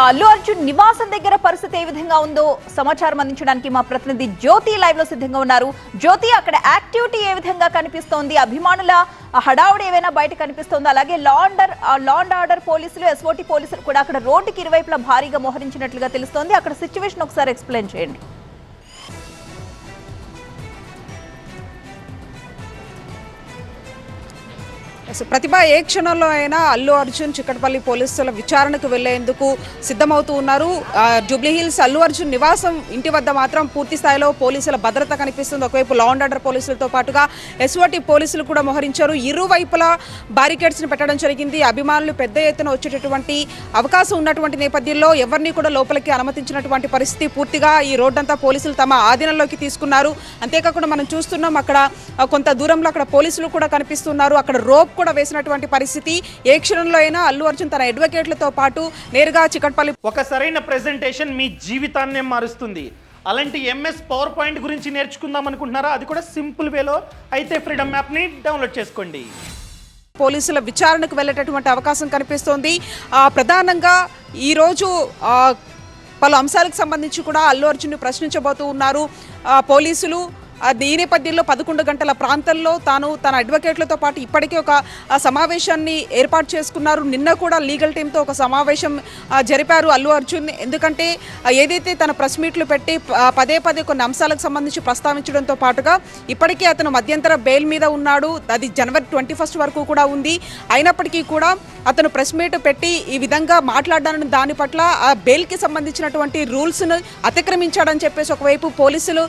అల్లు అర్జున్ నివాసం దగ్గర పరిస్థితి ఏ విధంగా ఉందో సమాచారం అందించడానికి మా ప్రతినిధి జ్యోతి లైవ్ లో సిద్ధంగా ఉన్నారు. జ్యోతి, అక్కడ యాక్టివిటీ ఏ విధంగా కనిపిస్తోంది? అభిమానుల హడావుడి ఏమైనా బయట కనిపిస్తోంది? అలాగే లా అండ్ ఆర్డర్ పోలీసులు, ఎస్ఓటీ పోలీసులు కూడా అక్కడ రోడ్డుకి ఇరువైపులా భారీగా మోహరించినట్లుగా తెలుస్తోంది. అక్కడ సిచ్యువేషన్ ఒకసారి ఎక్స్ప్లెయిన్ చేయండి. ప్రతిభ ఏ క్షణంలో అయినా అల్లు అర్జున్ చిక్కటపల్లి పోలీసుల విచారణకు వెళ్లేందుకు సిద్ధమవుతూ ఉన్నారు. జూబ్లీహిల్స్ అల్లు అర్జున్ నివాసం ఇంటి వద్ద మాత్రం పూర్తి స్థాయిలో పోలీసుల భద్రత కనిపిస్తుంది. ఒకవైపు లా అండ్ ఆర్డర్ పోలీసులతో పాటుగా ఎస్ఓటీ పోలీసులు కూడా మోహరించారు. ఇరువైపులా బ్యారికేడ్స్ ని పెట్టడం జరిగింది. అభిమానులు పెద్ద ఎత్తున వచ్చేటటువంటి అవకాశం ఉన్నటువంటి నేపథ్యంలో ఎవరిని కూడా లోపలికి అనుమతించినటువంటి పరిస్థితి. పూర్తిగా ఈ రోడ్డంతా పోలీసులు తమ ఆధీనంలోకి తీసుకున్నారు. అంతేకాకుండా మనం చూస్తున్నాం, అక్కడ కొంత దూరంలో అక్కడ పోలీసులు కూడా కనిపిస్తున్నారు. అక్కడ రోప్ కూడా వేసినటువంటి పరిస్థితి. ఏ క్షణంలో అయినా అల్లు అర్జున్ తన అడ్వకేట్లతో పాటు నేరుగా చిక్కటపల్లి. ఒక సరైన ప్రెజెంటేషన్ మీ జీవితాన్నే మారుస్తుంది. అలాంటి ఎంఎస్ పవర్ పాయింట్ గురించి నేర్చుకుందాం అనుకుంటున్నారా? అది కూడా సింపుల్ వేలో. అయితే ఫ్రీడమ్ యాప్ని డౌన్లోడ్ చేసుకోండి. పోలీసుల విచారణకు వెళ్ళేటటువంటి అవకాశం కనిపిస్తోంది. ప్రధానంగా ఈరోజు పలు అంశాలకు సంబంధించి కూడా అల్లు అర్జున్ ప్రశ్నించబోతూ ఉన్నారు పోలీసులు. ఈ నేపథ్యంలో 11 గంటల ప్రాంతంలో తాను తన అడ్వకేట్లతో పాటు ఇప్పటికే ఒక సమావేశాన్ని ఏర్పాటు చేసుకున్నారు. నిన్న కూడా లీగల్ టీంతో ఒక సమావేశం జరిపారు అల్లు అర్జున్. ఎందుకంటే ఏదైతే తన ప్రెస్ మీట్లు పెట్టి పదే కొన్ని అంశాలకు సంబంధించి ప్రస్తావించడంతో పాటుగా ఇప్పటికే అతను మధ్యంతర బెయిల్ మీద ఉన్నాడు. అది జనవరి 21 వరకు కూడా ఉంది. అయినప్పటికీ కూడా అతను ప్రెస్ మీట్ పెట్టి ఈ విధంగా మాట్లాడడానికి దాని పట్ల ఆ బెయిల్కి సంబంధించినటువంటి రూల్స్ను అతిక్రమించాడని చెప్పేసి ఒకవైపు పోలీసులు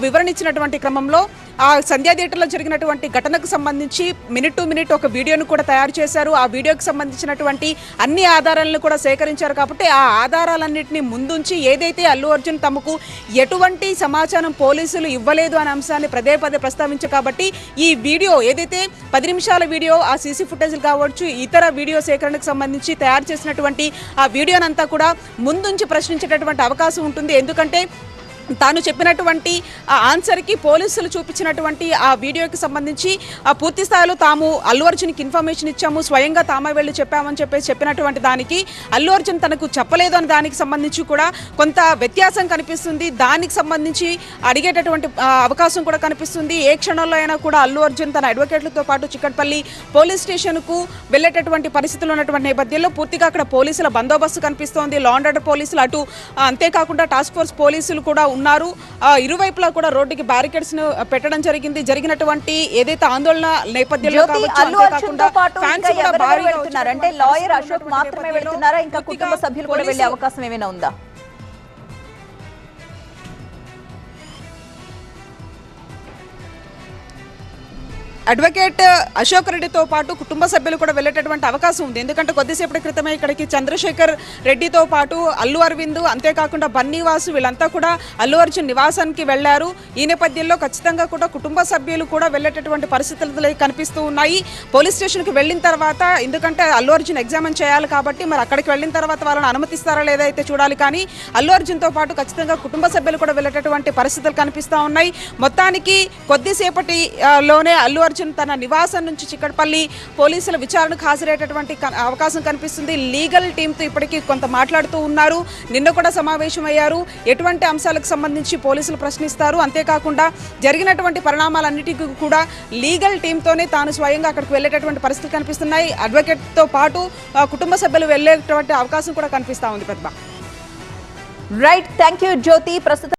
వివరణ ఇచ్చినటువంటి క్రమంలో ఆ సంధ్యా థియేటర్లో జరిగినటువంటి ఘటనకు సంబంధించి మినిట్ టు మినిట్ ఒక వీడియోను కూడా తయారు చేశారు. ఆ వీడియోకి సంబంధించినటువంటి అన్ని ఆధారాలను కూడా సేకరించారు. కాబట్టి ఆ ఆధారాలన్నింటినీ ముందుంచి ఏదైతే అల్లు అర్జున్ తమకు ఎటువంటి సమాచారం పోలీసులు ఇవ్వలేదు అనే అంశాన్ని పదే ప్రస్తావించారు. కాబట్టి ఈ వీడియో ఏదైతే 10 నిమిషాల వీడియో, ఆ సీసీ ఫుటేజ్లు కావచ్చు, ఇతర వీడియో సేకరణకు సంబంధించి తయారు చేసినటువంటి ఆ వీడియోనంతా కూడా ముందుంచి ప్రశ్నించేటటువంటి అవకాశం ఉంటుంది. ఎందుకంటే తాను చెప్పినటువంటి ఆన్సర్కి పోలీసులు చూపించినటువంటి ఆ వీడియోకి సంబంధించి పూర్తి స్థాయిలో తాము అల్లు అర్జున్కి ఇన్ఫర్మేషన్ ఇచ్చాము, స్వయంగా తామే వెళ్ళి చెప్పామని చెప్పినటువంటి దానికి అల్లు అర్జున్ తనకు చెప్పలేదు అని దానికి సంబంధించి కూడా కొంత వ్యత్యాసం కనిపిస్తుంది. దానికి సంబంధించి అడిగేటటువంటి అవకాశం కూడా కనిపిస్తుంది. ఏ క్షణంలో అయినా కూడా అల్లు అర్జున్ తన అడ్వకేట్లతో పాటు చిక్కటపల్లి పోలీస్ స్టేషన్కు వెళ్ళేటటువంటి పరిస్థితులు ఉన్నటువంటి నేపథ్యంలో పూర్తిగా అక్కడ పోలీసుల బందోబస్తు కనిపిస్తోంది. లా అండ్ ఆర్డర్ పోలీసులు అటు, అంతేకాకుండా టాస్క్ ఫోర్స్ పోలీసులు కూడా ఉన్నారు. ఇరువైపులా కూడా రోడ్డుకి బ్యారికేడ్స్ ను పెట్టడం జరిగింది. జరిగినటువంటి ఏదైతే ఆందోళన నేపథ్యంలో అంటే లాయర్ అశోక్ మాత్రమే వెళ్తున్నారా? ఇంకా కుటుంబ సభ్యులు కూడా వెళ్ళే అవకాశం ఏమైనా ఉందా? అడ్వకేట్ అశోక్ రెడ్డితో పాటు కుటుంబ సభ్యులు కూడా వెళ్ళేటటువంటి అవకాశం ఉంది. ఎందుకంటే కొద్దిసేపటి క్రితమే ఇక్కడికి చంద్రశేఖర్ రెడ్డితో పాటు అల్లు అరవింద్, అంతేకాకుండా బన్నీవాసు వీళ్ళంతా కూడా అల్లు అర్జున్ నివాసానికి వెళ్లారు. ఈ నేపథ్యంలో ఖచ్చితంగా కూడా కుటుంబ సభ్యులు కూడా వెళ్ళేటటువంటి పరిస్థితులు కనిపిస్తూ ఉన్నాయి. పోలీస్ స్టేషన్కి వెళ్ళిన తర్వాత, ఎందుకంటే అల్లు అర్జున్ ఎగ్జామిన్ చేయాలి కాబట్టి మరి అక్కడికి వెళ్ళిన తర్వాత వాళ్ళని అనుమతిస్తారా లేదా అయితే చూడాలి. కానీ అల్లు అర్జున్తో పాటు ఖచ్చితంగా కుటుంబ సభ్యులు కూడా వెళ్ళేటటువంటి పరిస్థితులు కనిపిస్తూ ఉన్నాయి. మొత్తానికి కొద్దిసేపటిలోనే అల్లు అర్జున్ తన నివాసం నుంచి చిక్కటపల్లి పోలీసుల విచారణకు హాజరయ్యేటటువంటి అవకాశం కనిపిస్తుంది. లీగల్ టీంతో ఇప్పటికీ కొంత మాట్లాడుతూ ఉన్నారు. నిన్న కూడా సమావేశం అయ్యారు. ఎటువంటి అంశాలకు సంబంధించి పోలీసులు ప్రశ్నిస్తారు, అంతేకాకుండా జరిగినటువంటి పరిణామాలన్నిటికీ కూడా లీగల్ టీంతోనే తాను స్వయంగా అక్కడికి వెళ్ళేటటువంటి పరిస్థితులు కనిపిస్తున్నాయి. అడ్వకేట్తో పాటు కుటుంబ సభ్యులు వెళ్ళేటువంటి అవకాశం కూడా కనిపిస్తూ ఉంది. ప్రతిభ. రైట్, థ్యాంక్ యూ జ్యోతి. ప్రస్తుతం